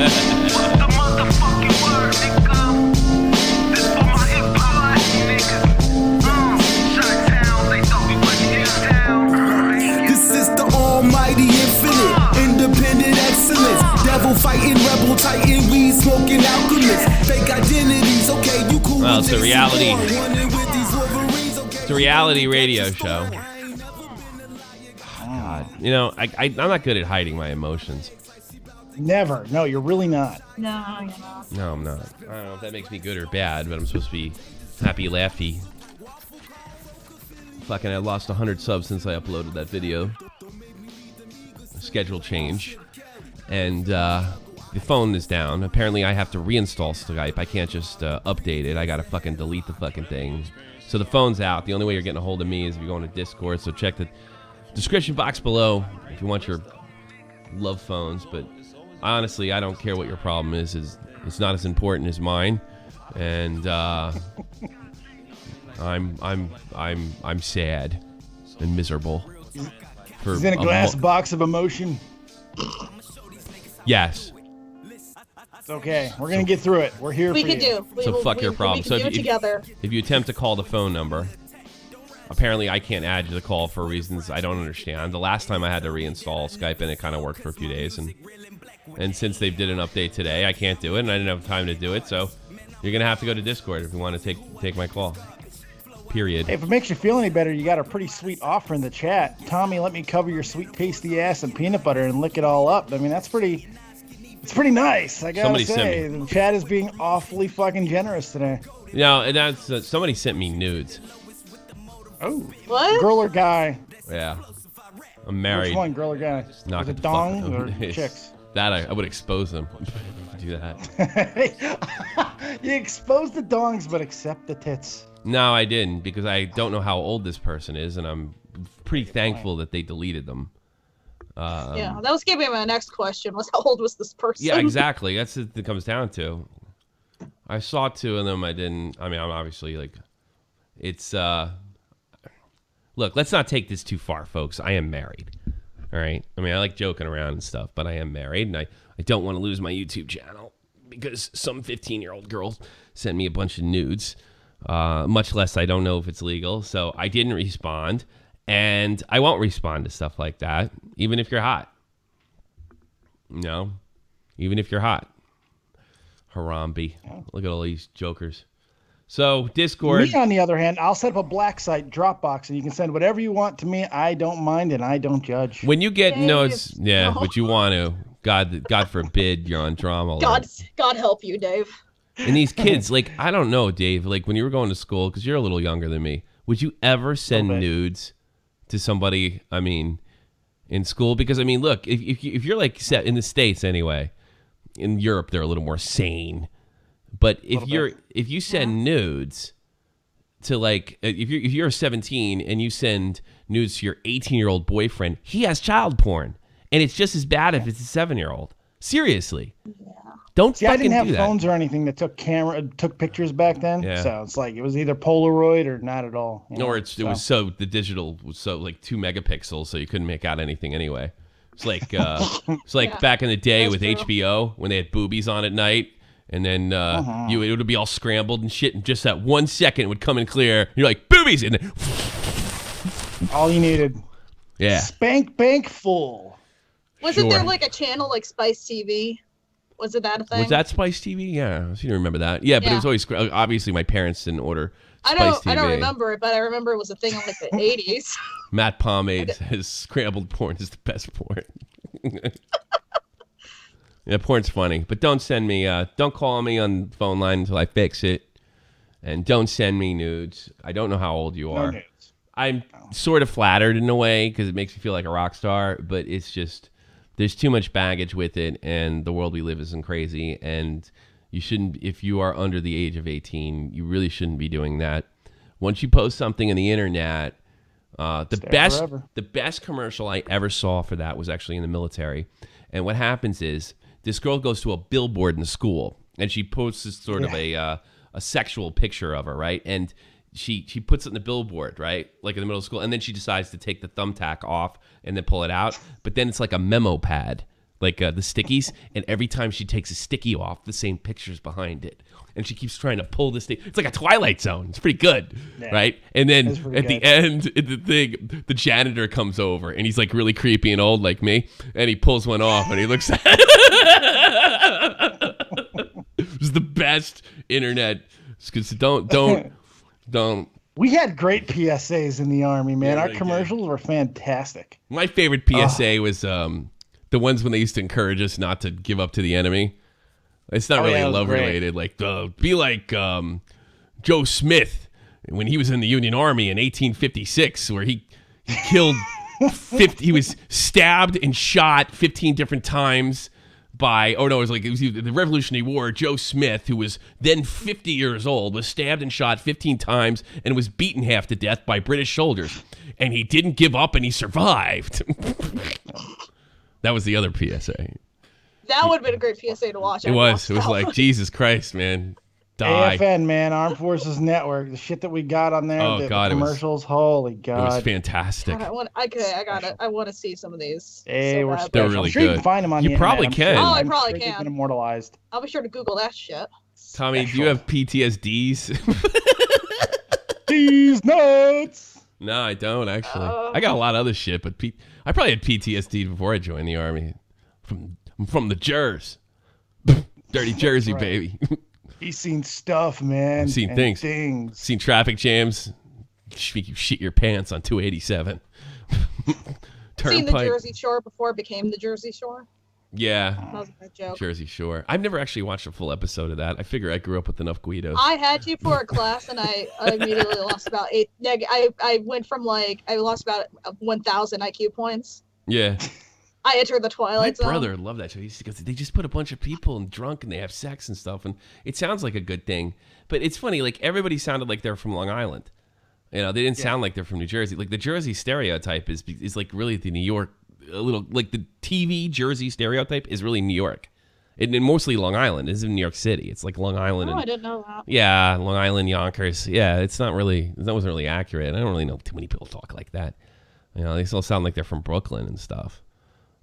the motherfucking word, nigga? This for my hip-hop niggas. Shut-town, they thought we wasn't in town. This is the almighty infinite, independent excellence. Devil fighting, rebel titan, weed smoking alchemist. Fake identities, okay, you cool. Well, it's a reality. It's a reality radio show. God, you know, I'm not good at hiding my emotions. Never. No, you're really not. No, you're not. No, I'm not. I don't know if that makes me good or bad, but I'm supposed to be happy, laughy. Fucking, I lost 100 subs since I uploaded that video. Schedule change. And the phone is down. Apparently, I have to reinstall Skype. I can't just update it. I gotta fucking delete the fucking thing. So the phone's out. The only way you're getting a hold of me is if you go into Discord. So check the description box below if you want your love phones. But honestly, I don't care what your problem is. It's not as important as mine. And I'm sad and miserable. He's in a glass box of emotion. Yes. It's okay. We're going to get through it. We're here for you. Fuck your problem. So together. If you attempt to call the phone number, apparently I can't add you to the call for reasons I don't understand. The last time I had to reinstall Skype and it kind of worked for a few days. And since they did an update today, I can't do it and I didn't have time to do it. So you're going to have to go to Discord if you want to take my call. Period. Hey, if it makes you feel any better, you got a pretty sweet offer in the chat. Tommy, let me cover your sweet tasty ass in peanut butter and lick it all up. I mean, it's pretty nice. I gotta say, the chat is being awfully fucking generous today. No, and that's somebody sent me nudes. Oh, what? Girl or guy? Yeah, I'm married. Which one, girl or guy? Knock it dong or chicks? That I would expose them. Do that. You expose the dongs, but accept the tits. No, I didn't, because I don't know how old this person is, and I'm pretty thankful that they deleted them. Yeah, that was gonna be my next question, was how old was this person? Yeah, exactly. That's what it comes down to. I saw two of them. I didn't. I mean, I'm obviously like, it's, look, let's not take this too far, folks. I am married. All right? I mean, I like joking around and stuff, but I am married, and I don't want to lose my YouTube channel because some 15-year-old girl sent me a bunch of nudes. Much less I don't know if it's legal, so I didn't respond, and I won't respond to stuff like that, even if you're hot. No, even if you're hot. Harambe. Look at all these jokers. So, Discord. Me, on the other hand, I'll set up a black site Dropbox, and you can send whatever you want to me. I don't mind, and I don't judge. When you get notes, yeah, but you want to. God forbid you're on drama. God help you, Dave. And these kids, like, I don't know, Dave, like when you were going to school, because you're a little younger than me, would you ever send nudes to somebody, I mean, in school? Because, I mean, look, if you're like set in the States anyway, in Europe, they're a little more sane. But if you send nudes to like, if you're 17 and you send nudes to your 18-year-old boyfriend, he has child porn. And it's just as bad if it's a 7-year-old. Seriously. Yeah. Don't See, fucking do that. I didn't have phones or anything that took pictures back then. Yeah. So it's like it was either Polaroid or not at all. Or the digital was so like 2 megapixels, so you couldn't make out anything anyway. It's like back in the day with HBO when they had boobies on at night, and then it would be all scrambled and shit, and just that 1 second it would come in clear. You're like boobies, and then all you needed. Yeah. Spank bank full. Wasn't there like a channel like Spice TV? Was it that a thing? Was that Spice TV? Yeah, I seem to remember that. Yeah, but it was always obviously my parents didn't order Spice TV. I don't remember it, but I remember it was a thing in like the 80s. Matt Pomade says scrambled porn is the best porn. Yeah, porn's funny, but don't send me. Don't call me on the phone line until I fix it, and don't send me nudes. I don't know how old you are. No, I'm sort of flattered in a way because it makes me feel like a rock star, but it's just. There's too much baggage with it, and the world we live isn't crazy, and you shouldn't, if you are under the age of 18, you really shouldn't be doing that. Once you post something on the internet, the best commercial I ever saw for that was actually in the military. And what happens is this girl goes to a billboard in the school, and she posts this sort of a sexual picture of her, right? And she puts it in the billboard, right? Like in the middle of school. And then she decides to take the thumbtack off and then pull it out. But then it's like a memo pad. like the stickies, and every time she takes a sticky off, the same picture's behind it. And she keeps trying to pull this thing. It's like a Twilight Zone. It's pretty good, right? And then at the end, the janitor comes over, and he's like really creepy and old like me, and he pulls one off, and he looks at it. It's the best internet. Don't. We had great PSAs in the Army, man. Yeah, Our really commercials were fantastic. My favorite PSA was the ones when they used to encourage us not to give up to the enemy. It's not really love related. Like, be like Joe Smith when he was in the Union Army in 1856, where he killed 50. He was stabbed and shot 15 different times by. Oh no, it was the Revolutionary War. Joe Smith, who was then 50 years old, was stabbed and shot 15 times and was beaten half to death by British soldiers, and he didn't give up and he survived. That was the other PSA. That would have been a great PSA to watch. It was like, Jesus Christ, man. Die. AFN, man, Armed Forces Network. The shit that we got on there. Oh, the God. commercials. Holy God. It was fantastic. God, I got it. I want to see some of these. They're really I'm sure you good. can find them on the You probably internet. can. Oh, I I'm probably sure they've can. been immortalized. I'll be sure to Google that shit. Tommy, do you have PTSDs? These nuts. No, I don't, actually. I got a lot of other shit, but I probably had PTSD before I joined the Army. I'm from the Jers. Dirty Jersey, right. baby. He's seen stuff, man. I've seen things. Seen traffic jams. Make you shit your pants on 287. Seen the Jersey Shore before it became the Jersey Shore. Yeah. That was a bad joke. Jersey Shore. I've never actually watched a full episode of that. I figure I grew up with enough Guidos. I had to for a class, and I immediately lost about 8. I went from I lost about 1,000 IQ points. Yeah. I entered the Twilight Zone. My brother loved that show. He used to go, they just put a bunch of people and drunk and they have sex and stuff, and it sounds like a good thing. But it's funny, like everybody sounded like they're from Long Island. You know, they didn't sound like they're from New Jersey. Like the Jersey stereotype is like really the New York, a little like the TV Jersey stereotype is really New York. And mostly Long Island. It's in New York City. It's like Long Island. Oh, I didn't know that. Yeah, Long Island, Yonkers. Yeah, that wasn't really accurate. I don't really know too many people talk like that. You know, they still sound like they're from Brooklyn and stuff.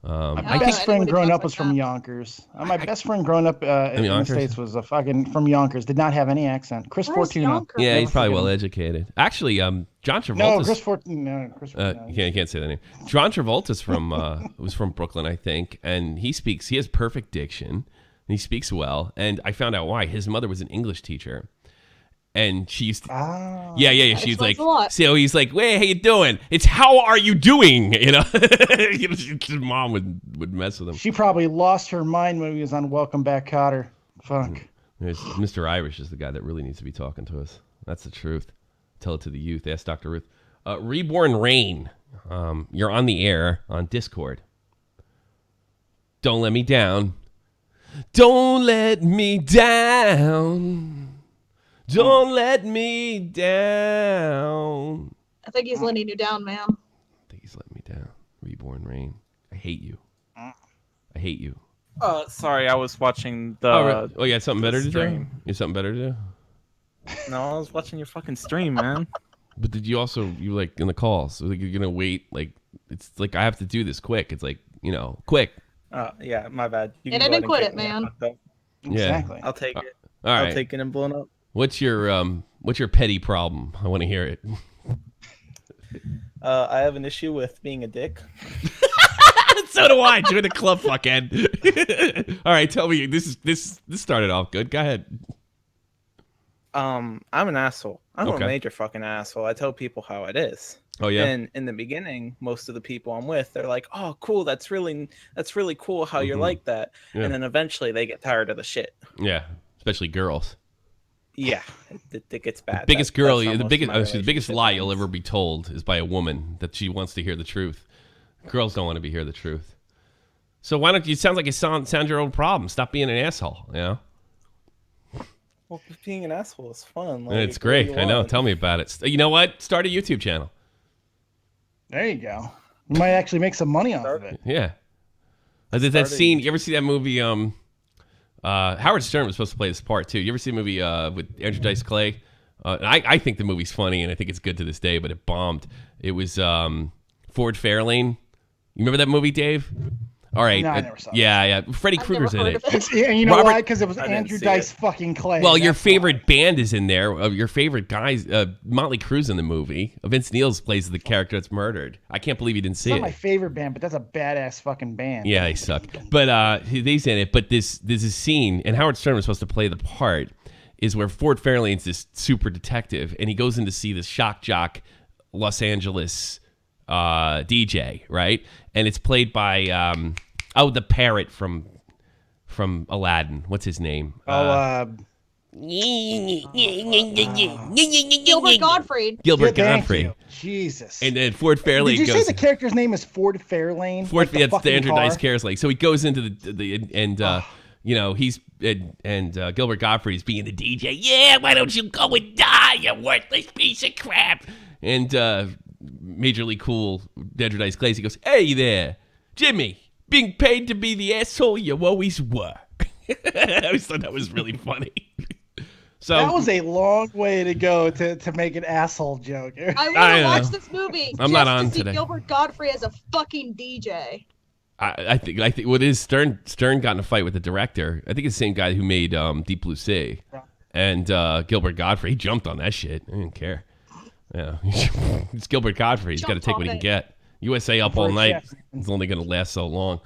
My best friend growing up was from Yonkers. My best friend growing up in the States was from Yonkers. Did not have any accent. Chris Fortuna. Yeah, he's probably well educated. Actually, John Travolta. No, Chris Fortuna. You can't say that name. John Travolta's was from Brooklyn, I think, and he has perfect diction, and he speaks well. And I found out why. His mother was an English teacher. And she used to, yeah. She's like, so he's like, "Hey, how you doing? It's how are you doing?" You know, his mom would mess with him. She probably lost her mind when he was on Welcome Back, Kotter. Fuck. Mr. Irish is the guy that really needs to be talking to us. That's the truth. Tell it to the youth. Ask Dr. Ruth. Reborn Rain. You're on the air on Discord. Don't let me down. Don't let me down. Don't let me down. I think he's letting you down, man. I think he's letting me down. Reborn Rain. I hate you. I hate you. Sorry, I was watching the. Oh, you had something better to do? You had something better to do? No, I was watching your fucking stream, man. But did you also, like in the calls, so like you're going to wait, like, it's like I have to do this quick. It's like, quick. Yeah, my bad. You and I didn't quit it, man. Exactly. I'll take it. All right. I'll take it and blown up. What's your petty problem? I want to hear it. I have an issue with being a dick. So do I. Join the club, fuckhead. All right, tell me. This started off good. Go ahead. I'm an asshole. I'm a major fucking asshole. I tell people how it is. Oh yeah. And in the beginning, most of the people I'm with, they're like, "Oh, cool. That's really cool how you're like that." Yeah. And then eventually they get tired of the shit. Yeah, especially girls. Yeah, it gets bad. The biggest lie you'll ever be told is by a woman that she wants to hear the truth. Girls don't want to hear the truth. So why don't you? It sounds like you sound your own problem. Stop being an asshole. You know. Well, being an asshole is fun. Like, it's great. I know. Tell me about it. You know what? Start a YouTube channel. There you go. You might actually make some money off of it. Yeah. That scene. You ever see that movie? Howard Stern was supposed to play this part too. You ever see a movie with Andrew Dice Clay? I think the movie's funny and I think it's good to this day, but it bombed. It was Ford Fairlane. You remember that movie, Dave? All right. No, I never saw yeah. Freddy I've Krueger's never in heard it. of it. Yeah, you know Robert- why? Because it was I didn't Andrew see Dice it. fucking Clay. Well, your That's favorite why. band is in there. Your favorite guys, Motley Crue's in the movie. Vince Neil's plays the character that's murdered. I can't believe you didn't see It's it. not my favorite band, but that's a badass fucking band. Yeah, they suck. But he's in it. But there's a scene, and Howard Stern was supposed to play the part, is where Ford Fairlane's this super detective, and he goes in to see this shock jock Los Angeles DJ, right? And it's played by the parrot from Aladdin. What's his name? Gilbert Gottfried. Gilbert Yeah, thank Godfrey. you. Jesus. And then Ford Fairlane Did you goes. say the character's name is Ford Fairlane? Ford, Like that's the Andrew Dice car? Cares like. So he goes into he's Gilbert Gottfried's being the DJ. Yeah, why don't you go and die, you worthless piece of crap? And Major League Cool Andrew Dice Clay, he goes, hey there, Jimmy, being paid to be the asshole you always were. I always thought that was really funny. So That was a long way to go to make an asshole joke. I I want know. to watch this movie I'm just not on to see today. Gilbert Gottfried as a fucking DJ. I think what is Stern got in a fight with the director. I think it's the same guy who made Deep Blue Sea, and Gilbert Gottfried. He jumped on that shit. I didn't care. Yeah, it's Gilbert Gottfried. He's got to Jumped take on what he can it. get. USA up all First night. chef. It's only going to last so long.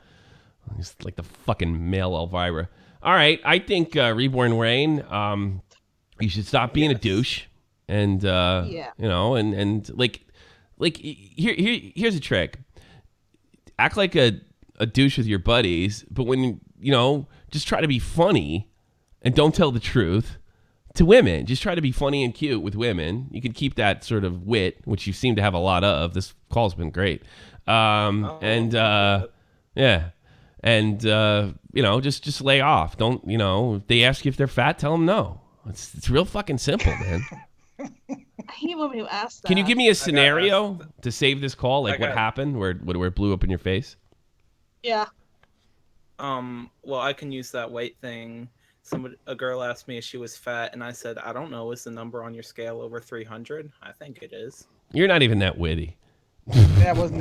He's like the fucking male Elvira. All right, I think Reborn Rain. You should stop being a douche, and and here's a trick. Act like a douche with your buddies, but when just try to be funny and don't tell the truth to women. Just try to be funny and cute with women. You can keep that sort of wit, which you seem to have a lot of. This call's been great. Just lay off. Don't, if they ask you if they're fat, tell them no. It's real fucking simple, man. I hate women who ask that. Can you give me a scenario to save this call? Like what happened where it blew up in your face? Yeah. Well, I can use that weight thing. A girl asked me if she was fat, and I said, I don't know. Is the number on your scale over 300? I think it is. You're not even that witty. That was See,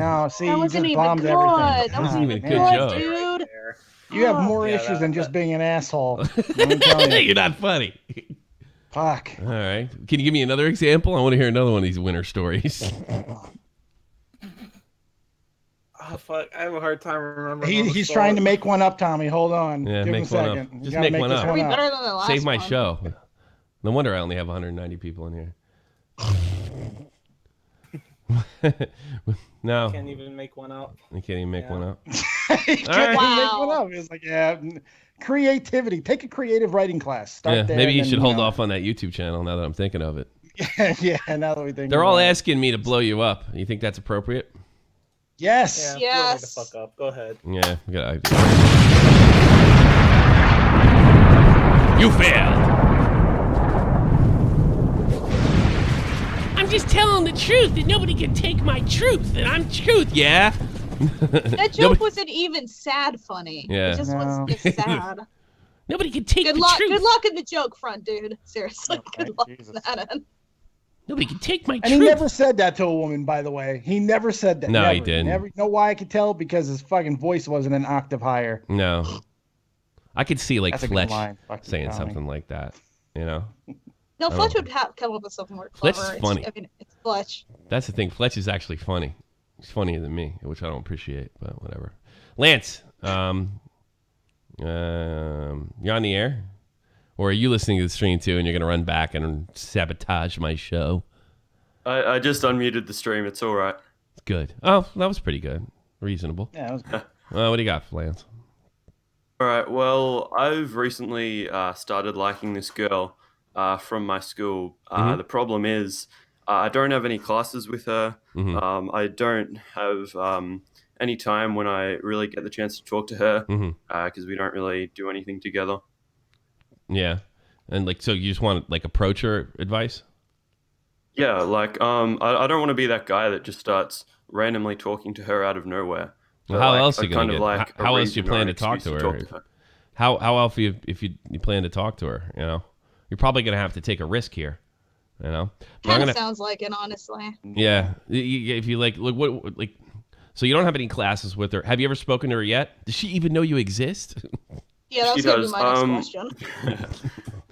That you wasn't just even bombed good. everything. That wasn't even a even good good, joke. dude. You have more Yeah, issues than just being an asshole. Let me tell you. You're not funny. Fuck. All right. Can you give me another example? I want to hear another one of these winter stories. Oh, fuck. I have a hard time remembering. He's trying to make one up, Tommy. Hold on. Yeah, Give him a make one up. second. You Just gotta make one this up. Are we up. better than the last Save my one? show. No wonder I only have 190 people in here. No, Can't even make one up. you can't even make one up. He All couldn't right. make one up. It's like, creativity. Take a creative writing class. Start Yeah, there. maybe you and should then, hold off on that YouTube channel now that I'm thinking of it. Yeah, now that we think They're all about it. asking me to blow you up. You think that's appropriate? Yes. Yeah, blow me the Yes. fuck up. Go ahead. Yeah, we got ideas. You failed. I'm just telling the truth, and nobody can take my truth, and I'm truth. Yeah. That joke wasn't even sad funny. Yeah. It just was No. just sad. Nobody can take Good the luck. truth. Good luck in the joke front, dude. Seriously. Okay, Good luck Jesus. in that end. Nobody can take my And truth. he never said that to a woman, by the way. He never said that. No, never. he didn't. Never. You know why I could tell? Because his fucking voice wasn't an octave higher. No. I could see like That's a good Fletch line. Fucking saying Tommy. something like that. No, Oh. Fletch would come up with something more Fletch clever. is funny. I mean, it's Fletch. That's the thing. Fletch is actually funny. He's funnier than me, which I don't appreciate, but whatever. Lance, you're on the air? Or are you listening to the stream too and you're going to run back and sabotage my show? I just unmuted the stream. It's all right. Good. Oh, that was pretty good. Reasonable. Yeah, that was good. What do you got, Lance? All right. Well, I've recently started liking this girl from my school. The problem is I don't have any classes with her. I don't have any time when I really get the chance to talk to her because we don't really do anything together. Yeah. And so you just want to approach her advice? Yeah, I don't want to be that guy that just starts randomly talking to her out of nowhere. Well, But, how else are you going kind to of get? like a How else do you reason or plan an to talk excuse to her? How else if you plan to talk to her? You're probably going to have to take a risk here. But Kind of sounds like it, honestly. Yeah, if you look So you don't have any classes with her. Have you ever spoken to her yet? Does she even know you exist? Yeah, that was going to be my next question.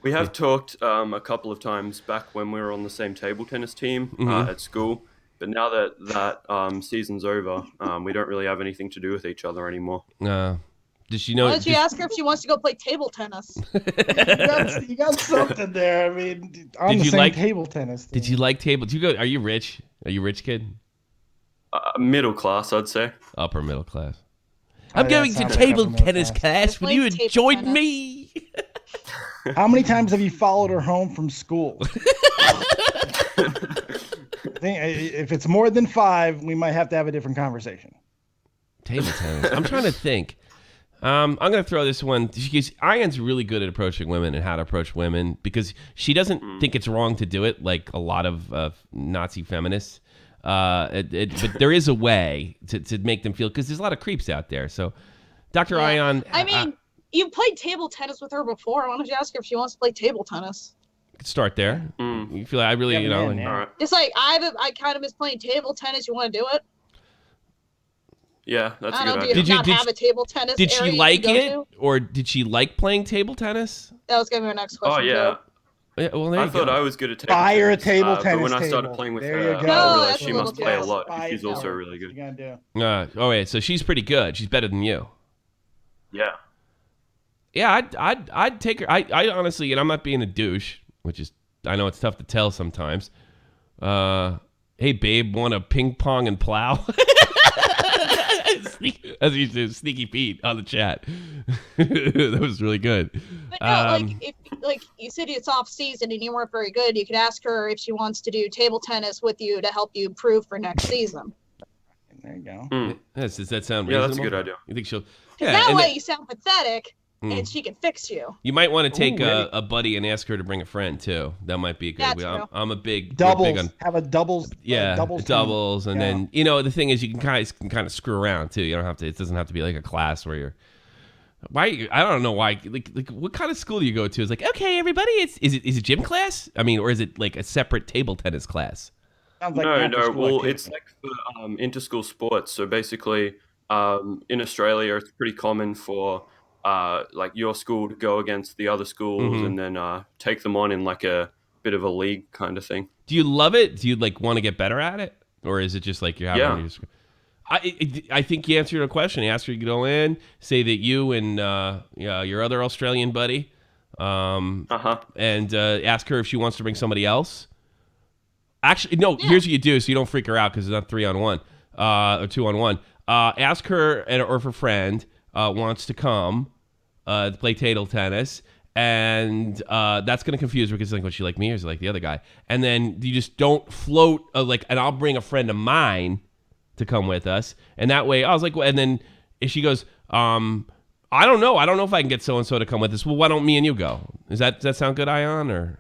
We have talked a couple of times back when we were on the same table tennis team at school. But now that season's over, we don't really have anything to do with each other anymore. Does she know? Why don't you ask her if she wants to go play table tennis? You got something there. I mean, on the same table tennis team. Did you like table? Are you rich? Are you a rich kid? Middle class, I'd say. Upper middle class. I'm going to table tennis class. Will you join me? How many times have you followed her home from school? If it's more than 5, we might have to have a different conversation. Table tennis. I'm trying to think. I'm going to throw this one. Ian's really good at approaching women and how to approach women because she doesn't think it's wrong to do it like a lot of Nazi feminists. But there is a way to make them feel, because there's a lot of creeps out there. So, Dr. Ion. I mean, you played table tennis with her before. Why don't you ask her if she wants to play table tennis? Start there. You feel like I really, Just like I kind of miss playing table tennis. You want to do it? Yeah, that's a good idea. Did you have a table tennis? Did she like it, or did she like playing table tennis? That was gonna be my next question. Oh yeah. Yeah, well, I thought I was good at table tennis. Buy her a table tennis but when I started table. playing with There her, you go. I No, realized she must play a lot. Buy She's it also for her. really good. What you gotta do? Oh yeah, so she's pretty good. She's better than you. Yeah. Yeah, I'd take her. I honestly, and I'm not being a douche, which is, I know it's tough to tell sometimes. Hey babe, want to ping pong and plow? As you do, Sneaky Pete on the chat. That was really good. But no, like you said, it's off season and you weren't very good. You could ask her if she wants to do table tennis with you to help you improve for next season. There you go. Does that sound reasonable? Yeah, that's a good idea. You think she'll? That way you sound pathetic, and she can fix you. You might want to take a buddy and ask her to bring a friend too. That might be good. I'm a big doubles. Big on, have a doubles. Yeah, doubles, and then the thing is you can kind of screw around too. You don't have to. It doesn't have to be like a class where you're. Why? I don't know why. Like what kind of school do you go to? It's like, okay, everybody, is it gym class? I mean, or is it like a separate table tennis class? Sounds like No. Well, it's like for inter-school sports. So basically, in Australia, it's pretty common for like your school to go against the other schools and then take them on in like a bit of a league kind of thing. Do you love it? Do you like want to get better at it, or is it just like you're having? Yeah. I think you answered a question. You asked her to go in, say that you and your other Australian buddy, and ask her if she wants to bring somebody else. Actually, no. Yeah. Here's what you do, so you don't freak her out because it's not 3-on-1 or 2-on-1. Ask her or if her friend wants to come to play table tennis, and that's going to confuse her because like, was she like me or is it like the other guy? And then you just don't float and I'll bring a friend of mine to come with us, and that way I was like, and then if she goes, I don't know if I can get so and so to come with us. Well, why don't me and you go? Does that sound good, Ion? Or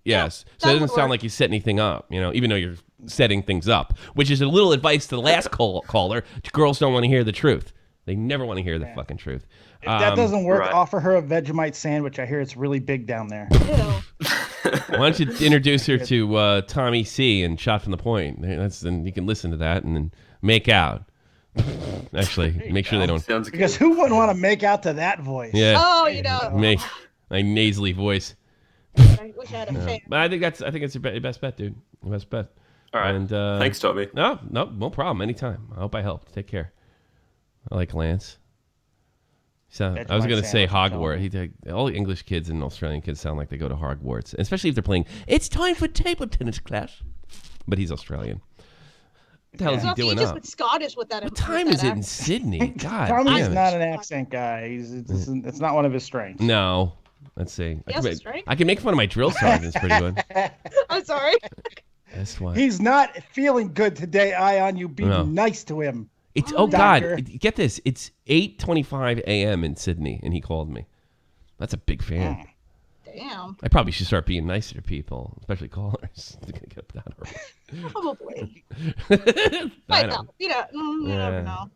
yes, so it doesn't sound like you set anything up, even though you're setting things up, which is a little advice to the last caller. Girls don't want to hear the truth. They never want to hear the fucking truth. If that doesn't work, offer her a Vegemite sandwich. I hear it's really big down there. Why don't you introduce her to TommyC and Shot from the Point? Then you can listen to that and then make out. Actually, make sure they don't. Because who wouldn't want to make out to that voice? Yeah. Oh, my nasally voice. I wish I had a fan. But I think it's your best bet, dude. Your best bet. All right. And thanks, Tommy. No problem. Anytime. I hope I helped. Take care. I like Lance. I was going to say Hogwarts. All the English kids and Australian kids sound like they go to Hogwarts, especially if they're playing, it's time for table tennis class. But he's Australian. What the hell is he doing up? Just Scottish with that. What time is it in Sydney? God Tommy's not an accent guy. It's not one of his strengths. No. Let's see. I can make fun of my drill sergeants pretty good. I'm sorry. That's why. He's not feeling good today, Ion. You be nice to him. It's God! Get this. It's 8:25 a.m. in Sydney, and he called me. That's a big fan. Damn. I probably should start being nicer to people, especially callers. Get up that early. Probably. I know. You never know.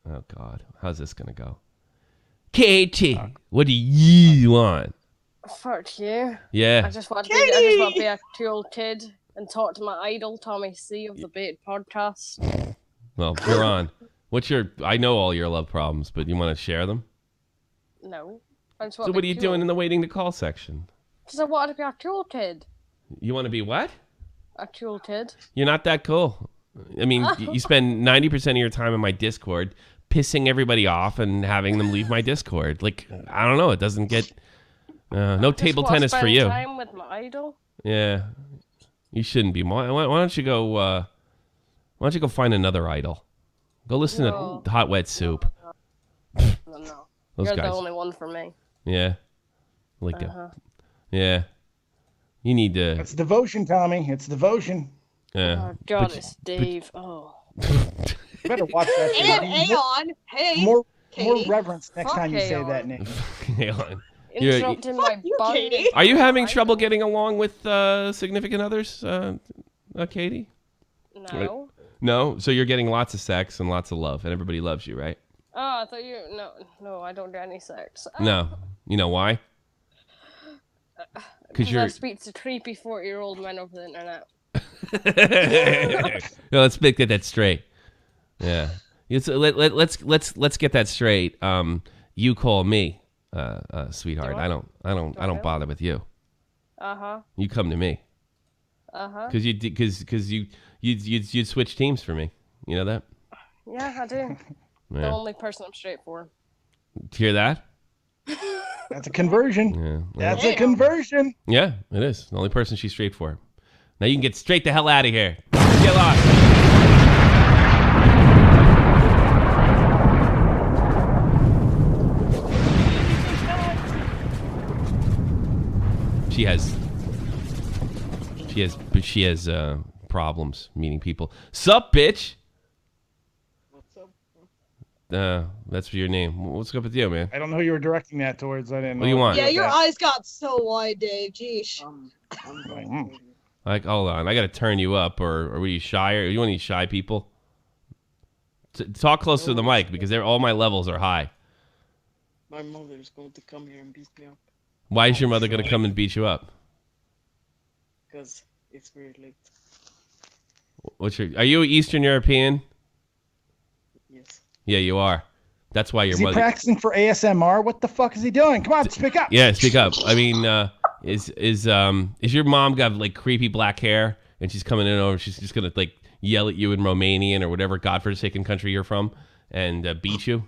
Oh God, how's this gonna go? Katie, what do you want? Fuck you. Yeah. I just want to be a cool kid and talk to my idol, TommyC of the Bait Podcast. Well, you're on. I know all your love problems, but you want to share them? No. So what are you doing in the waiting to call section? Because I want to be a cool kid. You want to be what? A cool kid. You're not that cool. I mean, you spend 90% of your time in my Discord pissing everybody off and having them leave my Discord. Like, I don't know. It doesn't get... no table tennis for you. Time with my idol. Yeah. You shouldn't be. Why don't you go... why don't you go find another idol? Go listen to Hot Wet Soup. No. Those You're guys. the only one for me. Yeah. Yeah. You need to... It's devotion, Tommy. It's devotion. Yeah. Oh, God, it's Dave. Oh. You better watch that. And Aeon. Hey. More Katie. reverence next Fuck time you say Aeon. that name. Hang on. Interrupting my you, body. Katie. Are you having trouble getting along with significant others, Katie? No. No? So you're getting lots of sex and lots of love, and everybody loves you, right? Oh, I thought you... No, I don't do any sex. No. You know why? Because I speak to creepy 40-year-old men over the internet. No, let's get that straight. Yeah. Let's get that straight. You call me, sweetheart. I don't bother with you. You come to me. Because you'd switch teams for me. You know that? Yeah, I do. Yeah. The only person I'm straight for. Hear that? That's a conversion. Yeah. That's a conversion. Yeah, it is. The only person she's straight for. Now you can get straight the hell out of here. Get lost. She has problems meeting people. Sup, bitch? What's up? That's your name. What's up with you, man? I don't know who you were directing that towards. I didn't know. What do you want? Yeah, your eyes got so wide, Dave. Jeesh. Like, hold on. I got to turn you up, or were you shy? Or you want these shy people? Talk close to the mic because all my levels are high. My mother is going to come here and beat me up. Why is your mother going to come and beat you up? Because it's very late. Are you Eastern European? Yes. Yeah, you are. That's why your Is he mother. practicing for ASMR? What the fuck is he doing? Come on, speak up. Yeah, speak up. I mean, is your mom got like creepy black hair and she's coming in over? She's just gonna like yell at you in Romanian or whatever godforsaken country you're from and beat you.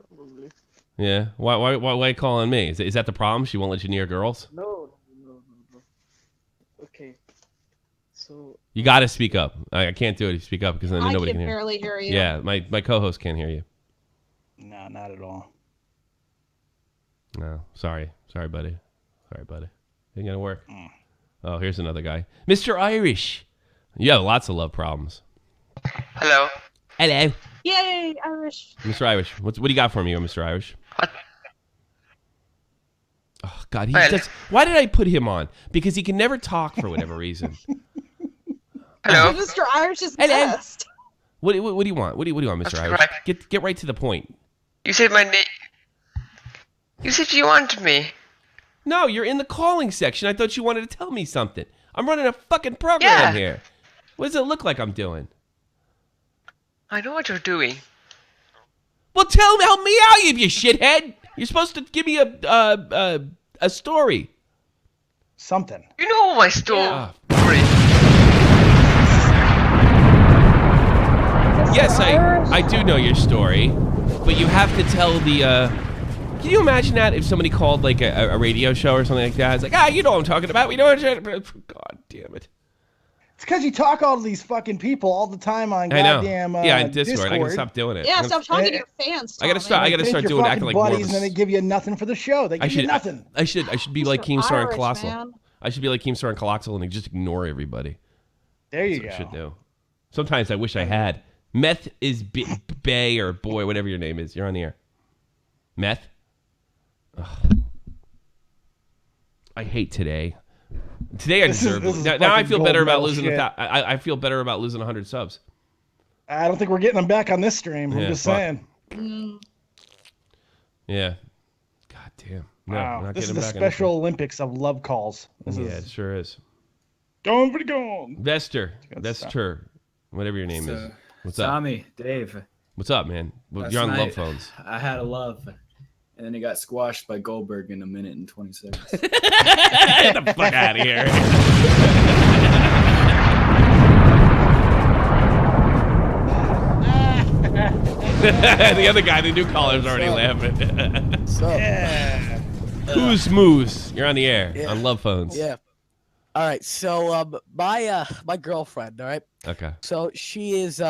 Probably. Yeah. Why calling me? Is that the problem? She won't let you near girls? No. Okay. So. You got to speak up. I can't do it if you speak up because then nobody can hear. I can barely hear you. Yeah, my co-host can't hear you. No, not at all. No, sorry, buddy. Ain't gonna work. Oh, here's another guy, Mr. Irish. You have lots of love problems. Hello. Hello, Yay, Irish. Mr. Irish. What do you got for me, Mr. Irish? What? Oh God, he Well. does. Why did I put him on? Because he can never talk for whatever reason. Hello. Mr. Irish is Hello. best. What do you want? What do you want, Mr. That's Irish? correct. Get right to the point. You said my name. You said you wanted me. No, you're in the calling section. I thought you wanted to tell me something. I'm running a fucking program here. What does it look like I'm doing? I know what you're doing. Well, help me out, you shithead. You're supposed to give me a story. Something. You know my story. Ah. Yes, I do know your story, but you have to tell the. Can you imagine that if somebody called like a radio show or something like that? It's like, you know what I'm talking about. We know what God damn it. It's because you talk all to these fucking people all the time on I know. goddamn On Discord. I gotta stop doing it. Yeah, stop talking to your fans. I gotta start. I gotta start doing acting like buddies, more. and then they give you nothing for the show. They give you nothing. I should be like Mr. Keemstar and Irish, Colossal. man. I should be like Keemstar and Colossal and just ignore everybody. There you That's go. what I should do. Sometimes I wish I had. Meth is Bay or Boy, whatever your name is. You're on the air. Meth? Ugh. I hate today. Today I deserve it. Now I feel better about losing. I feel better about losing 100 subs. I don't think we're getting them back on this stream. I'm just saying. Yeah. God damn. No, Wow. This is the Special Olympics of love calls. It sure is. Going for the gold. Vester. Whatever your name is. What's up? Tommy, Dave. What's up, man? Last You're on night, Love Phones. I had a love, and then it got squashed by Goldberg in 1 minute and 20 seconds. Get the fuck out of here. The other guy, the new caller's already laughing. Yeah. Who's Moose? You're on the air on Love Phones. Yeah. All right. So my girlfriend. All right. Okay. So she is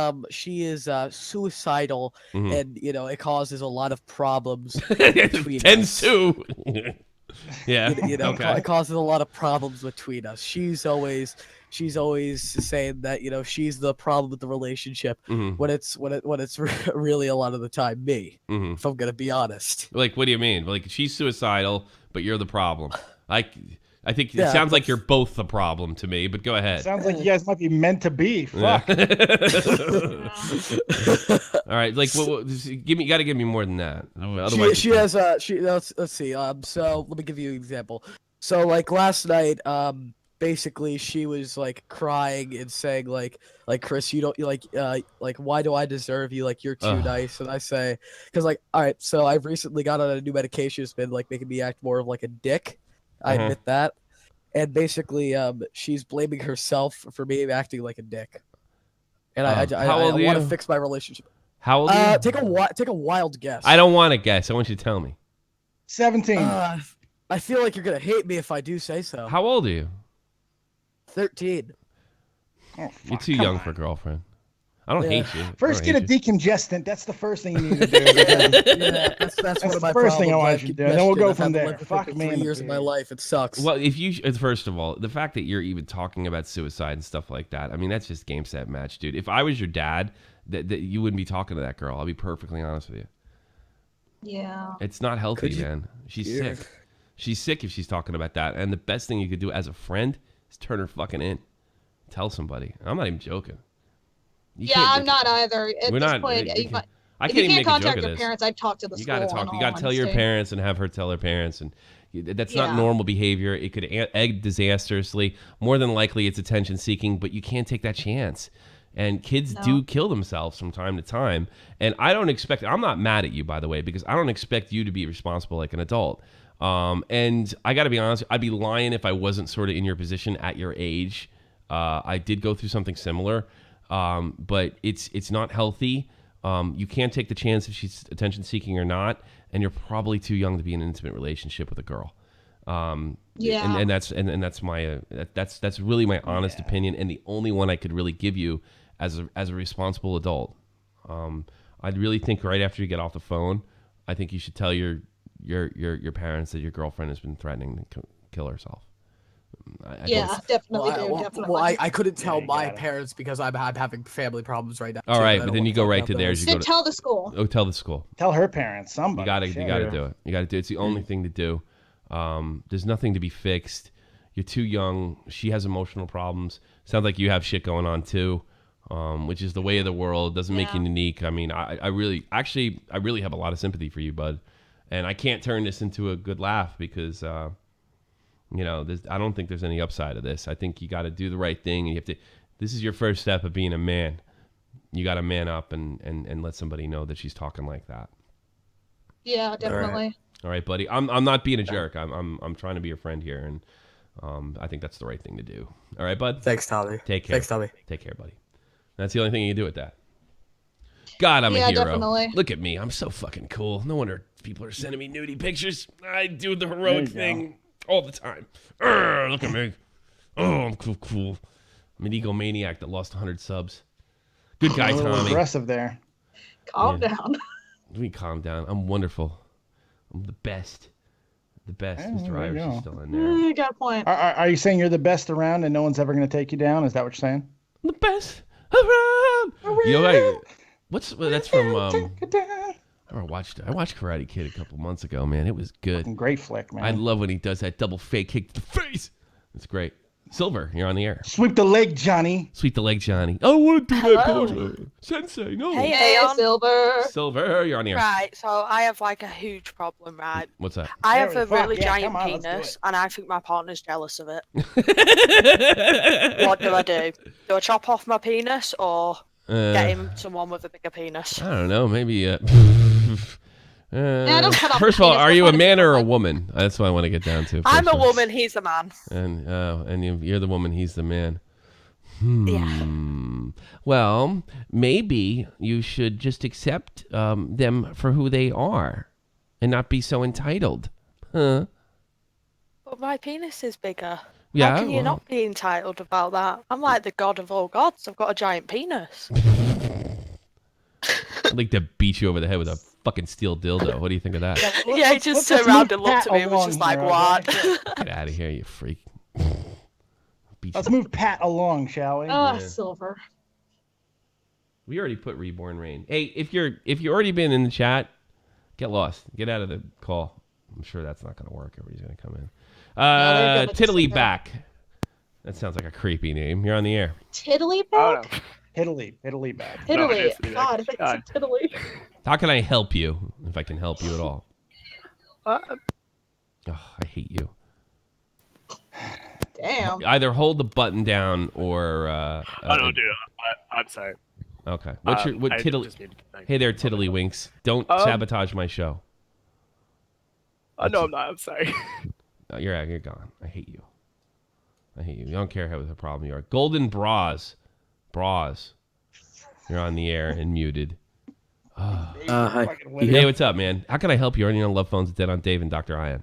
suicidal, and it causes a lot of problems between Tends us. to. Yeah. Okay. It causes a lot of problems between us. She's always saying that she's the problem with the relationship when it's really a lot of the time me. If I'm gonna be honest. Like, what do you mean? Like, she's suicidal, but you're the problem. I think it sounds like you're both the problem to me, but go ahead. Sounds like you guys might be meant to be. Fuck. All right, like, you got to give me more than that. Otherwise, let's see. So let me give you an example. So like last night, basically she was like crying and saying like Chris, you don't like why do I deserve you? Like you're too nice. And I say, because like, all right, so I've recently got on a new medication. It's been like making me act more of like a dick. I admit that. And basically, she's blaming herself for me acting like a dick. And I want to fix my relationship. How old are you? Take a wild guess. I don't want to guess. I want you to tell me. 17. I feel like you're gonna hate me if I do say so. How old are you? 13. Oh, you're too young for a girlfriend. I don't hate you. First, get a decongestant. That's the first thing you need to do. That's one of my the first thing I want problems. you to do. And then we'll go from there. Fuck me. 3 years of my life. It sucks. Well, first of all, the fact that you're even talking about suicide and stuff like that, I mean, that's just game, set, match, dude. If I was your dad, that you wouldn't be talking to that girl. I'll be perfectly honest with you. Yeah. It's not healthy, man. She's sick. She's sick if she's talking about that. And the best thing you could do as a friend is turn her fucking in. Tell somebody. I'm not even joking. I'm not either. At this point, I if can't you even can't make a joke contact of your this. parents, I'd talk to the school. You got to tell your parents and have her tell her parents, and that's not normal behavior. It could egg disastrously. More than likely, it's attention seeking, but you can't take that chance. And kids do kill themselves from time to time. And I'm not mad at you, by the way, because I don't expect you to be responsible like an adult. And I got to be honest, I'd be lying if I wasn't sort of in your position at your age. I did go through something similar. But it's not healthy. You can't take the chance if she's attention seeking or not, and you're probably too young to be in an intimate relationship with a girl. And that's my that's really my honest opinion, and the only one I could really give you as a responsible adult. I'd really think right after you get off the phone, I think you should tell your parents that your girlfriend has been threatening to kill herself. Definitely. I couldn't tell my parents because I'm having family problems right now. All right, but then you go right to theirs. Then tell the school. Oh, tell the school. Tell her parents. Somebody. You gotta do it. You gotta do it. It's the only thing to do. There's nothing to be fixed. You're too young. She has emotional problems. Sounds like you have shit going on too, which is the way of the world. Doesn't make you unique. I mean, I really have a lot of sympathy for you, bud. And I can't turn this into a good laugh because. I don't think there's any upside to this. I think you got to do the right thing, and you have to. This is your first step of being a man. You got to man up and let somebody know that she's talking like that. Yeah, definitely. All right, buddy. I'm not being a jerk. I'm trying to be your friend here, and I think that's the right thing to do. All right, bud. Thanks, Tommy. Take care. Thanks, Tommy. Take care, buddy. That's the only thing you can do with that. God, I'm a hero. Definitely. Look at me. I'm so fucking cool. No wonder people are sending me nudie pictures. I do the heroic thing. All the time. Look at me. Oh, I'm cool. I'm an egomaniac that lost 100 subs. Good guy, Tommy. Aggressive there. Calm down. Let me calm down. I'm wonderful. I'm the best. The best. Mr. Irish is still in there. You got a point. Are you saying you're the best around and no one's ever going to take you down? Is that what you're saying? The best around. That's from I watched Karate Kid a couple months ago, man. It was good. Great flick, man. I love when he does that double fake kick to the face. It's great. Silver, you're on the air. Sweep the leg, Johnny. Sweep the leg, Johnny. I want to do that, Sensei. No. Hey, Silver. Silver, you're on the air. Right, so I have like a huge problem, right? What's that? I have a Fuck, really yeah, giant come on, let's do penis, it. and I think my partner's jealous of it. What do I do? Do I chop off my penis or get him someone with a bigger penis? I don't know. Maybe. don't cut off First of the all, penis, are that's you a not a man big or a one. woman? That's what I want to get down to. I'm first a of all. woman, he's a man. And you're the woman, he's the man. Yeah. Well, maybe you should just accept them for who they are, and not be so entitled, huh? But my penis is bigger. Yeah, How can you well- not be entitled about that? I'm like the god of all gods. I've got a giant penis. I'd like to beat you over the head with a fucking steel dildo. What do you think of that? Yeah, he just let's turned around move and looked Pat at me and was along just like, here, what? okay? Get out of here, you freak. Let's move Pat along, shall we? Oh, Yeah. Silver. We already put Reborn Rain. Hey, if you already been in the chat, get lost. Get out of the call. I'm sure that's not going to work. Everybody's going to come in. they're good, Tiddly but- back. That sounds like a creepy name. You're on the air. Tiddly Oh, back? no. Tiddly back. Tiddly. No, God, if it's a tiddly. How can I help you? If I can help you at all. Oh, I hate you. Damn. Either hold the button down or. Oh no, dude. I'm sorry. Okay. What's your what I tiddly? just need to- Hey there, Tiddlywinks. Don't sabotage my show. No, I'm not. I'm sorry. No, you're gone. I hate you. I hate you. You don't care how the problem you are. Golden Bras. You're on the air and muted. Hi. Hey, what's up, man? How can I help you? You're on Love Phones with Dead on Dave and Dr. Ian.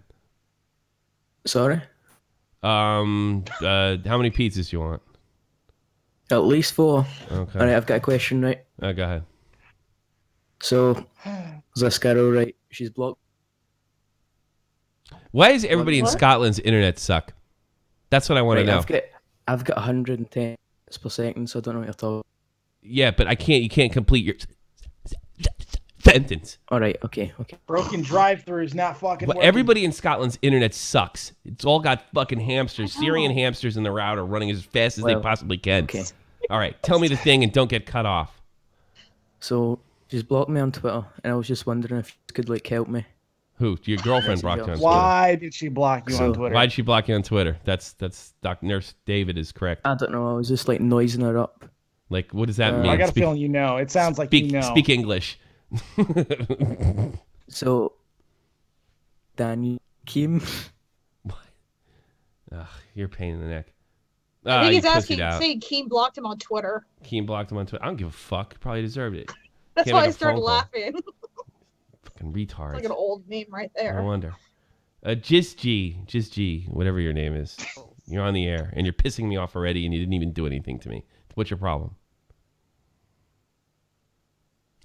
Sorry? How many pizzas you want? At least 4. Okay. Alright, I've got a question, right? Go ahead. So, there's this girl, right? She's blocked. Why does everybody in What? Scotland's internet suck? That's what I want to Right, know. I've got 110 per second, so I don't know what you're talking. Yeah, but you can't complete your sentence. Alright, okay. Broken drive-throughs not fucking Well, working. everybody in Scotland's internet sucks. It's all got fucking hamsters, Syrian hamsters in the router running as fast as they Well, possibly can. okay. All right, tell me the thing and don't get cut off. So, she's blocked me on Twitter, and I was just wondering if you could, help me. Who? Your girlfriend blocked you on Twitter. Why did she block you on Twitter? Why'd she block you on Twitter? That's Dr. Nurse David is correct. I don't know, I was just, noising her up. Like, what does that mean? I got a feeling you know. It sounds like you know. Speak English. So, Danny Keem. Ugh, you're a pain in the neck. I think he's you pussied asking, out. saying Keem blocked him on Twitter. Keem blocked him on Twitter. I don't give a fuck. Probably deserved it. That's Can't why make I a started phone call. laughing. Fucking retards. Like an old meme right there. No wonder. Just G, whatever your name is. You're on the air, and you're pissing me off already, and you didn't even do anything to me. What's your problem?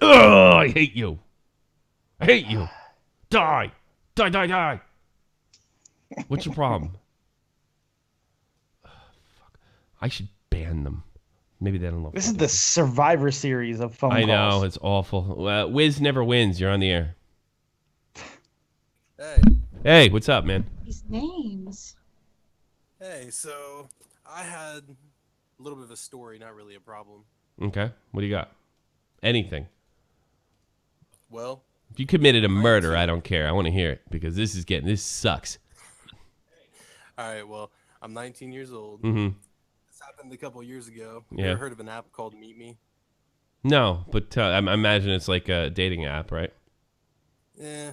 Oh, I hate you. I hate you. Die. Die, die, die. What's your problem? Fuck. I should ban them. Maybe they don't know. This is the Survivor series of phone calls. I know, it's awful. Wiz never wins. You're on the air. Hey. Hey, what's up, man? These names. Hey, so I had a little bit of a story, not really a problem. Okay. What do you got? Anything. Well, If you committed a murder, I don't care. I want to hear it because this sucks. all right, well, I'm 19 years old. Mm-hmm. This happened a couple of years ago. Yeah. You ever heard of an app called Meet Me? No, but I imagine it's like a dating app, right? Yeah,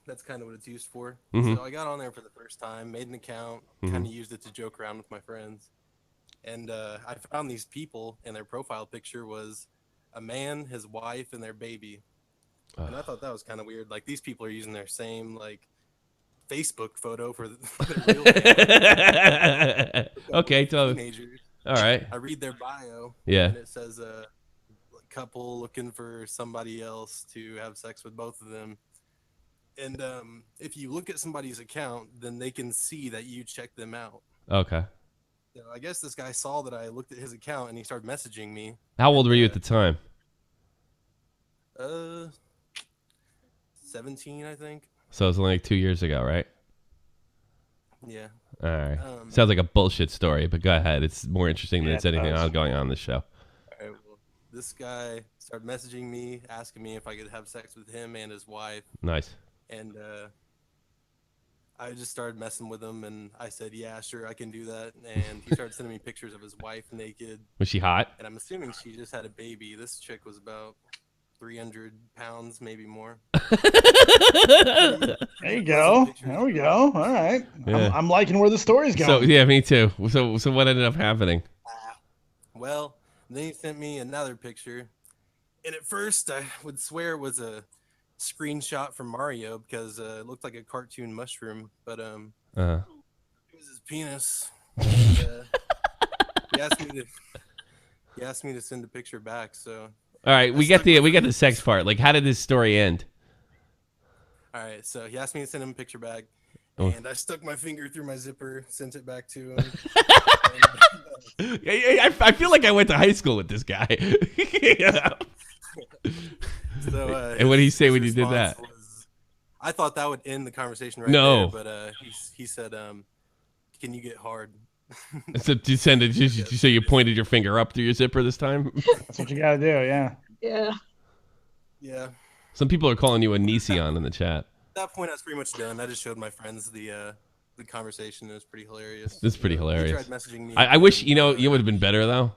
that's kind of what it's used for. Mhm. So I got on there for the first time, made an account, Mhm. kind of used it to joke around with my friends. And I found these people, and their profile picture was a man, his wife, and their baby. And I thought that was kind of weird. Like, these people are using their same, Facebook photo for their real family. Okay, so Teenagers. all right. I read their bio. Yeah. And it says a couple looking for somebody else to have sex with both of them. And if you look at somebody's account, then they can see that you check them out. Okay. So I guess this guy saw that I looked at his account and he started messaging me. How old were you at the time? 17, I think. So it was only like 2 years ago, right? Yeah. All right. Sounds like a bullshit story, but go ahead. It's more interesting than Yeah, it's anything it does. else going on in the show. All right, well, this guy started messaging me, asking me if I could have sex with him and his wife. Nice. And I just started messing with him, and I said, yeah, sure, I can do that. And he started sending me pictures of his wife naked. Was she hot? And I'm assuming she just had a baby. This chick was about 300 pounds, maybe more. There you go. There we go. All right. Yeah. I'm liking where the story's going. So yeah, me too. So what ended up happening? Well, then he sent me another picture. And at first, I would swear it was a screenshot from Mario because it looked like a cartoon mushroom. But it was his penis. And, he asked me to send a picture back. So All right, we get the sex part. Like, how did this story end? all right, so he asked me to send him a picture back, Oh. and I stuck my finger through my zipper, sent it back to him. I feel like I went to high school with this guy. Yeah. So, and what did he say when you his did that? response was- I thought that would end the conversation right No. there, but he said, "Can you get hard?" So you send it? So you pointed your finger up through your zipper this time? That's what you gotta do. Yeah. Yeah. Yeah. Some people are calling you a Nision in the chat. At that point, I was pretty much done. I just showed my friends the conversation. It was pretty hilarious. This is pretty He hilarious. tried messaging me. I wish you would have been better though.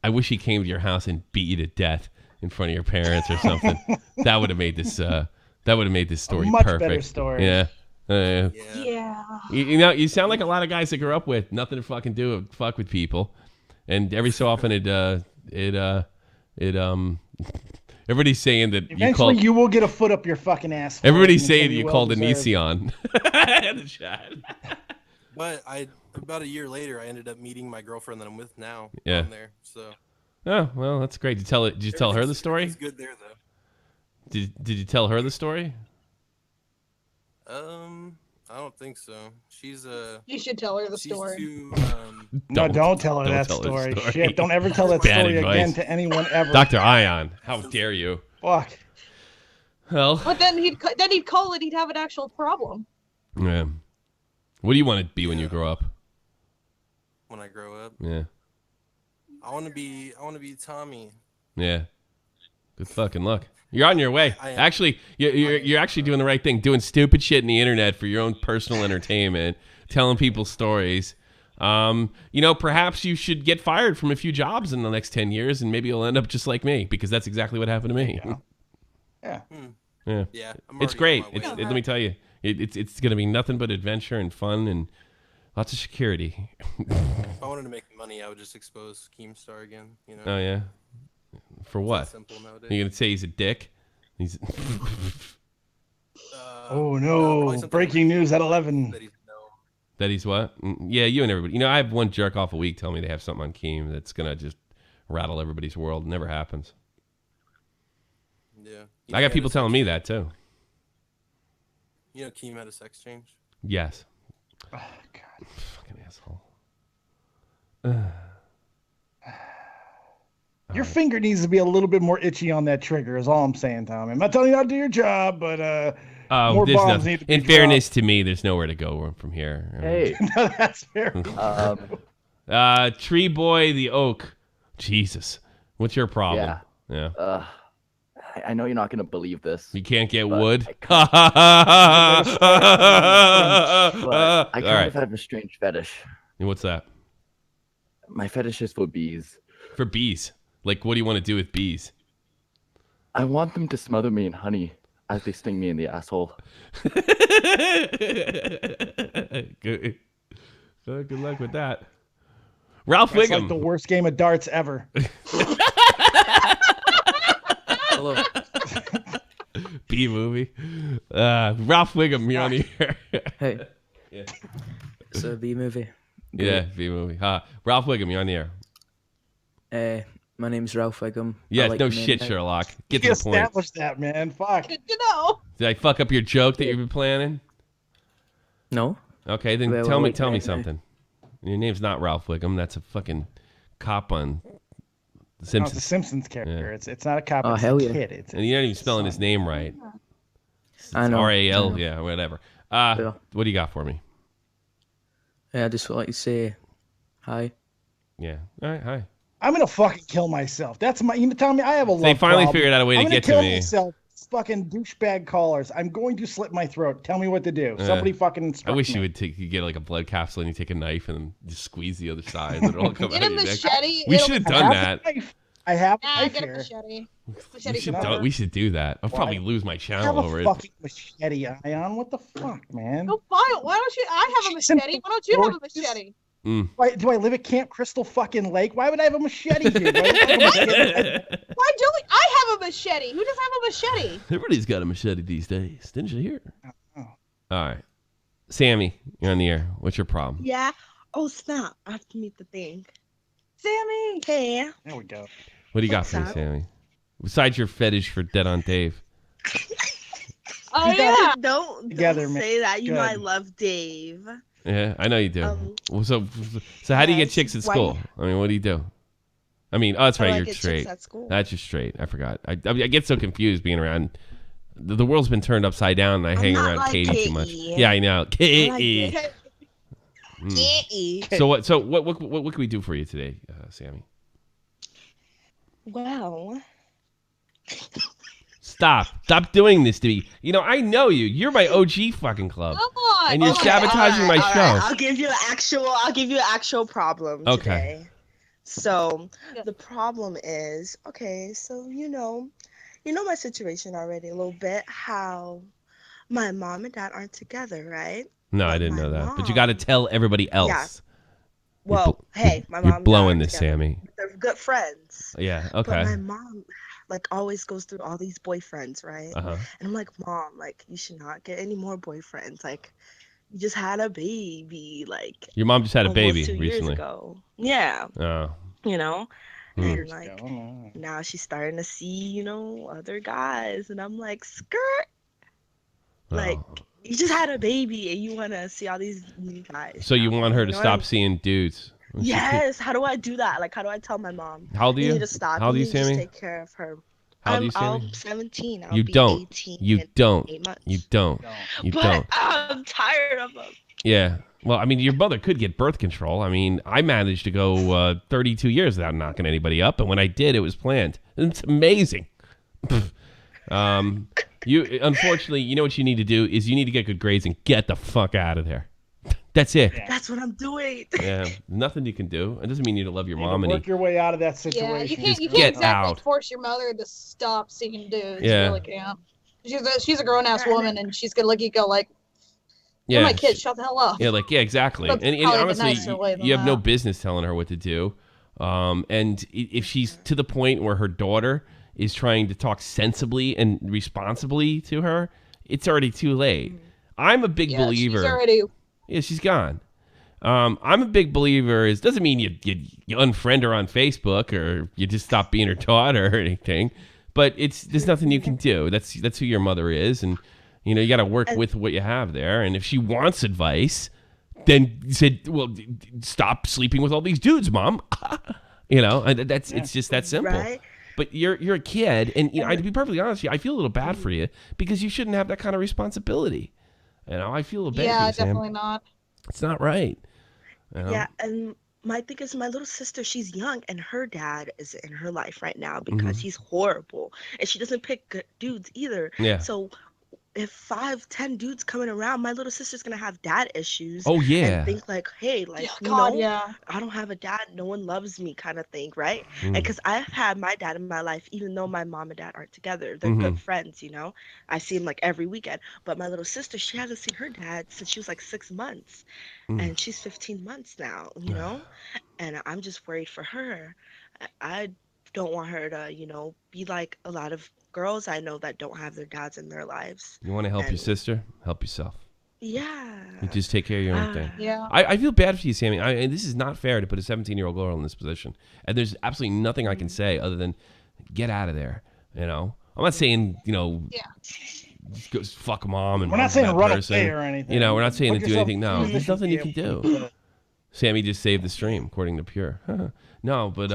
I wish he came to your house and beat you to death in front of your parents or something. That would have made this. That would have made this story much perfect. better story. Yeah. Yeah. You know, you sound like a lot of guys I grew up with. Nothing to fucking do but fuck with people, and every so often everybody's saying that Eventually, you will get a foot up your fucking ass. Everybody's saying that you called a Nision. In the chat. But about a year later, I ended up meeting my girlfriend that I'm with now. Yeah. On there, so. Oh well, that's great. Did you tell her the story? It's good there though. Did you tell her the story? I don't think so. She's You should tell her the story. Too, No, don't tell her that story. Shit, don't ever tell that Bad story advice. again to anyone ever. Dr. Ion, how dare you? Fuck. Well, But then he'd call it. He'd have an actual problem. yeah. What do you want to be when you grow up? when I grow up. Yeah. I want to be Tommy. Yeah. Good fucking luck. You're on your way. Actually, you're actually doing the right thing. Doing stupid shit in the internet for your own personal entertainment, telling people stories. Perhaps you should get fired from a few jobs in the next 10 years, and maybe you'll end up just like me, because that's exactly what happened to me. Yeah. Yeah. Yeah. It's great. Let me tell you, it's going to be nothing but adventure and fun and lots of security. If I wanted to make money, I would just expose Keemstar again. You know. Oh yeah. For what? simple nowadays. Are you gonna say he's a dick? He's. Oh no! Breaking news at 11. That he's what? Yeah, you and everybody. I have one jerk off a week tell me they have something on Keem that's gonna just rattle everybody's world. It never happens. Yeah. I got people telling me that too. You know, Keem had a sex change. Yes. Oh, God. Fucking asshole. Your finger needs to be a little bit more itchy on that trigger, is all I'm saying, Tommy. I'm not telling you not to do your job, but more there's bombs need to be in fairness to me, there's nowhere to go from here. Hey. No, that's fair. Tree Boy the Oak. Jesus. What's your problem? Yeah. I know you're not gonna believe this. You can't get but wood. but I kind All right. of have a strange fetish. And what's that? My fetish is for bees. For bees. Like, what do you want to do with bees? I want them to smother me in honey as they sting me in the asshole. Good luck with that. Ralph That's Wiggum. like the worst game of darts ever. Hello. Bee movie. Ralph Wiggum, you're on the air. Hey. Yeah. It's a B movie. Yeah, Bee movie. Ralph Wiggum, you're on the air. My name's Ralph Wiggum. Yeah, I like no the name. shit, Sherlock. Get You to the point. established that, man. Fuck. Good to know. Did I fuck up your joke that you've been planning? No. Okay, then Wait, tell wait, me wait. something. Your name's not Ralph Wiggum. That's a fucking cop on The No, it's Simpsons. a Simpsons character. Yeah. It's not a cop. Oh, It's hell a yeah. kid. It's And you're not even spelling his name right. I know. R-A-L, I know. yeah, whatever. Yeah. What do you got for me? I just would like to say hi. Yeah. All right. Hi. I'm gonna fucking kill myself. That's my. You tell me I have a love They finally problem. figured out a way I'm to gonna get to kill me. myself. Fucking douchebag callers. I'm going to slit my throat. Tell me what to do. Somebody fucking I instruct wish me. you would you get like a blood capsule and you take a knife and then just squeeze the other side and it'll come Get out a of your neck. machete. We should have done that. I have a Nah, knife get a here. machete. We Machete's should, better. we should do that. I'll probably lose my I have channel a over it. fucking machete, Ion. What the fuck, man? Go buy it. Why don't you? I have a machete. Why don't you have a machete? Why, do I live at Camp Crystal fucking Lake? Why would I have a machete here? Do I have a machete? Why don't we? I have a machete. Who doesn't have a machete? Everybody's got a machete these days. Didn't you hear? Oh. All right. Sammy, you're on the air. What's your problem? Yeah. Oh snap! I have to meet the thing. Sammy. Hey. There we go. What do you got What's for me, up? Sammy? Besides your fetish for Dead on Dave. Oh yeah. Don't Together, man. say that. You know I Good. love Dave. Yeah, I know you do. Well, so how do you get chicks at why- school? I mean, what do you do? I mean, oh, that's How do right. I You're get chicks straight. at school? That's just straight. I forgot. I get so confused being around. The world's been turned upside down, and I hang not around like Katie too much. Katie. Yeah, I know. Katie. I like Katie. So what? So what can we do for you today, Sammy? Well, Stop doing this to me. You know, I know you. You're my OG fucking club. Come on. And you're sabotaging my show. I'll give you an actual problem Okay. today. So the problem is, okay, so you know my situation already a little bit, how my mom and dad aren't together, right? No, I didn't know that. But you got to tell everybody else. Yeah. Well, hey, my mom You're and blowing dad are this, together. Sammy. They're good friends. Yeah. But Okay. my mom, like, always goes through all these boyfriends, right? Uh-huh. And I'm like, Mom, like, you should not get any more boyfriends. Like, you just had a baby, like. Your mom just had a almost baby 2 years recently. ago. Yeah. Oh. You know? Hmm. And like, now she's starting to see, other guys. And I'm like, skirt. Like, you just had a baby and you want to see all these new guys. So you want her to know what I stop mean? seeing dudes? Yes. How do I do that? Like, how do I tell my mom? How old are you? need to stop. How old are you, need to just Sammy? take care of her. How old are you, I'm Sammy? 17. I'll You be don't. 18 You in don't. 8 months. You don't. You But don't. I'm tired of them. Yeah. Well, I mean, your mother could get birth control. I mean, I managed to go 32 years without knocking anybody up, and when I did, it was planned. It's amazing. You unfortunately, you know what you need to do is you need to get good grades and get the fuck out of there. That's it. That's what I'm doing. Yeah, nothing you can do. It doesn't mean you need to love your You need mom to any. work your way out of that situation. Yeah, you Just can't get exactly out. force your mother to stop seeing dudes. Yeah. You really can't. She's a grown ass woman and she's gonna look at you go like, Yeah, "You're my kid, shut the hell up." Yeah, like exactly. But And probably the honestly, nicer way than you have no that. business telling her what to do. And if she's to the point where her daughter is trying to talk sensibly and responsibly to her, it's already too late. I'm a big Yeah, believer. she's already. Yeah, she's gone. I'm a big believer. It doesn't mean you unfriend her on Facebook or you just stop being her daughter or anything. But there's nothing you can do. That's who your mother is, and you got to work with what you have there. And if she wants advice, then you said, well, stop sleeping with all these dudes, Mom. It's just that simple. Right. But you're a kid, and to be perfectly honest with you, I feel a little bad for you because you shouldn't have that kind of responsibility. I feel a little bad for Yeah, you, Sam. definitely not. It's not right. Yeah, and my thing is my little sister, she's young and her dad is in her life right now because he's horrible. And she doesn't pick good dudes either. Yeah. So if 5-10 dudes coming around, my little sister's gonna have dad issues. Oh, yeah. And think like, hey, like I don't have a dad, no one loves me kind of thing, right? And because I've had my dad in my life, even though my mom and dad aren't together. They're good friends, I see him like every weekend. But my little sister, she hasn't seen her dad since she was like 6 months. And she's 15 months now, and I'm just worried for her. I don't want her to, be like a lot of girls I know that don't have their dads in their lives. You want to help your sister? Help yourself. Yeah. You just take care of your own thing. Yeah. I feel bad for you, Sammy. And this is not fair to put a 17-year-old girl in this position. And there's absolutely nothing I can say other than get out of there. I'm not saying, just go fuck mom and We're not mom's a saying bad run person. away or anything. We're not saying Put to do yourself anything. No, in a there's nothing you can position to be do. able to- Sammy just saved the stream, according to Pure. No, but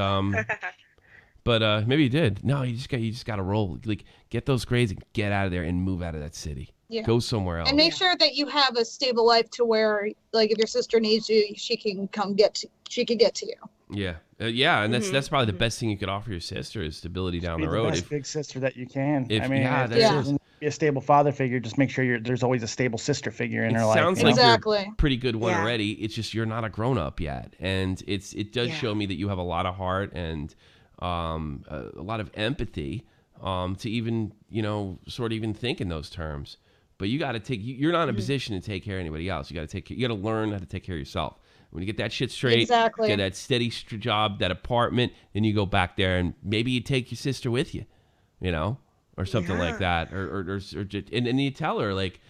maybe you did. No, you just got to roll. Like, get those grades and get out of there and move out of that city. Yeah. Go somewhere else. And make sure that you have a stable life to where, like, if your sister needs you, she can get to you. Yeah, and that's probably the best thing you could offer your sister is stability down the road. The best big sister that you can. If, I mean, yeah, if there doesn't be a stable father figure, just make sure there's always a stable sister figure in her life. It sounds like you're a pretty good one already. It's just you're not a grown up yet, and it does show me that you have a lot of heart and a lot of empathy to even sort of even think in those terms. But you got to you're not in a position to take care of anybody else. You got to learn how to take care of yourself. When you get that shit straight, get that steady job, that apartment, then you go back there and maybe you take your sister with you, or something like that, or just, and you tell her like,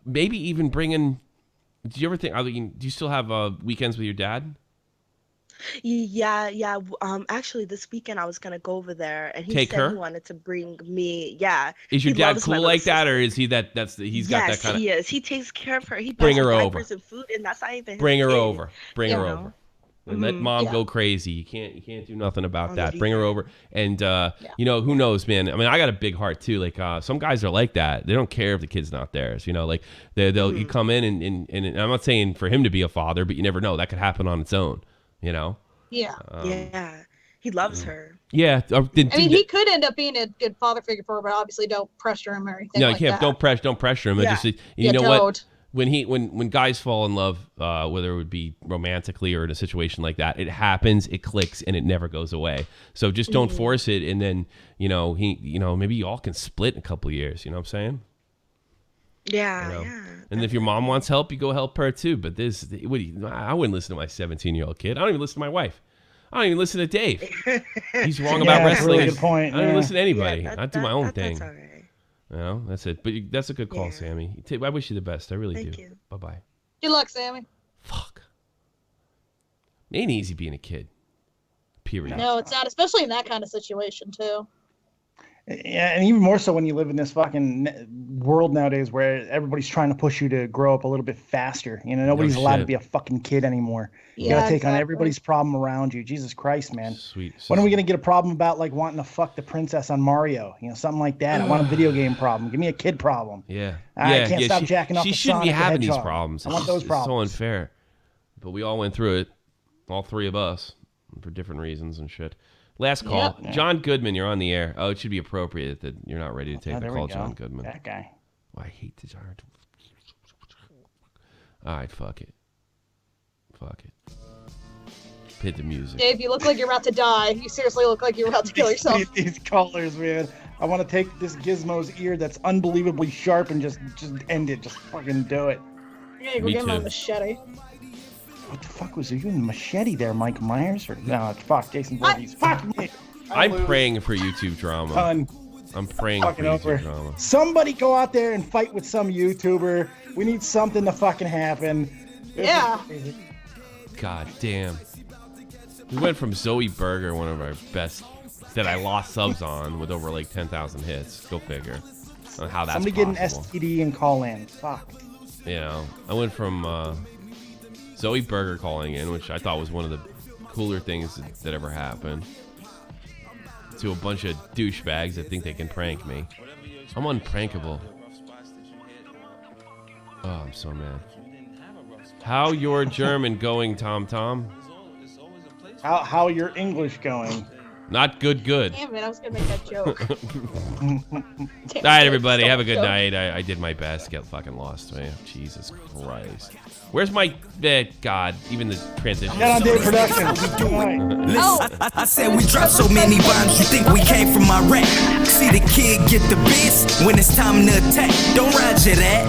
maybe even bring in. Do you ever think? Do you still have weekends with your dad? Yeah. Actually, this weekend I was gonna go over there, and he said he wanted to bring me. Yeah. Is your dad cool like that, or is he that? He's got that kind of. Yes, he is. He takes care of her. He bring buys her her over. diapers and food, and that's not even. Bring her kid. over. Bring her over. And let mom go crazy. You can't do nothing about that. Bring her over, and who knows, man. I mean, I got a big heart too. Like some guys are like that. They don't care if the kid's not theirs. Like they'll you come in and I'm not saying for him to be a father, but you never know. That could happen on its own. Yeah. He loves her. Yeah. He could end up being a good father figure for her, but obviously don't pressure him or anything. No, don't pressure him. Yeah. Just what? When guys fall in love, whether it would be romantically or in a situation like that, it happens, it clicks, and it never goes away. So just don't force it, and then maybe you all can split in a couple of years. You know what I'm saying? Yeah. And if your mom wants help, you go help her too. But I wouldn't listen to my 17-year-old kid. I don't even listen to my wife. I don't even listen to Dave. He's wrong about wrestling. Really good point. I don't even listen to anybody. I do my own thing. That's all right. That's it. But that's a good call, Sammy. I wish you the best. I really do. Thank you. Bye-bye. Good luck, Sammy. Fuck. It ain't easy being a kid. Period. No, it's not, especially in that kind of situation, too. Yeah, and even more so when you live in this fucking world nowadays where everybody's trying to push you to grow up a little bit faster. Nobody's allowed to be a fucking kid anymore. You gotta take on everybody's problem around you. Jesus Christ, man. Sweet. When are we gonna get a problem about like wanting to fuck the princess on Mario? Something like that. I want a video game problem. Give me a kid problem. Yeah. I can't stop jacking off. She the shouldn't be Sonic the having these Hedgehog. problems. I want those problems. It's so unfair. But we all went through it. All three of us. For different reasons and shit. Last call. Yep. John Goodman, you're on the air. Oh, it should be appropriate that you're not ready to take the call, John Goodman. That guy. I hate this. All right, fuck it. Hit the music. Dave, you look like you're about to die. You seriously look like you're about to kill yourself. These callers, man. I want to take this Gizmo's ear that's unbelievably sharp and just end it. Just fucking do it. Yeah, go get him a machete. What the fuck was you doing? The machete there, Mike Myers? Or no, fuck Jason Voorhees. Fuck me. I'm praying for YouTube drama. Done. I'm praying for YouTube drama. Somebody go out there and fight with some YouTuber. We need something to fucking happen. Yeah. God damn. We went from Zoe Berger, one of our best, that I lost subs on with over like 10,000 hits. Go figure. On how that's Somebody possible. get an STD and call in. Fuck. I went from Zoe Berger calling in, which I thought was one of the cooler things that ever happened, to a bunch of douchebags that think they can prank me. I'm unprankable. Oh, I'm so mad. How your German going, Tom? How your English going? Not good. Damn it, I was gonna make that joke. All right, everybody, have a good night. I did my best. Get fucking lost, man. Jesus Christ. Where's my God? Even the transition. Get on Dave Production. I said we dropped so many bombs, you think we came from Iraq. See the kid get the biz when it's time to attack. Don't Roger that.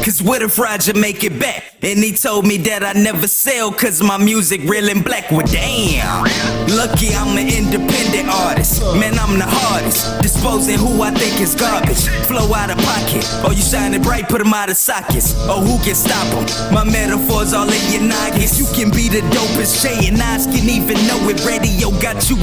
Cause what if Roger make it back? And he told me that I never sell cause my music real and black. Well, damn. Lucky I'm an independent artist. Man, I'm the hardest. Disposing who I think is garbage. Flow out of pocket. Oh, you shining bright, put them out of sockets. Oh, who can stop them? My metaphors all in your noggins. You can be the dopest Jay and Oz can even know it. Radio got you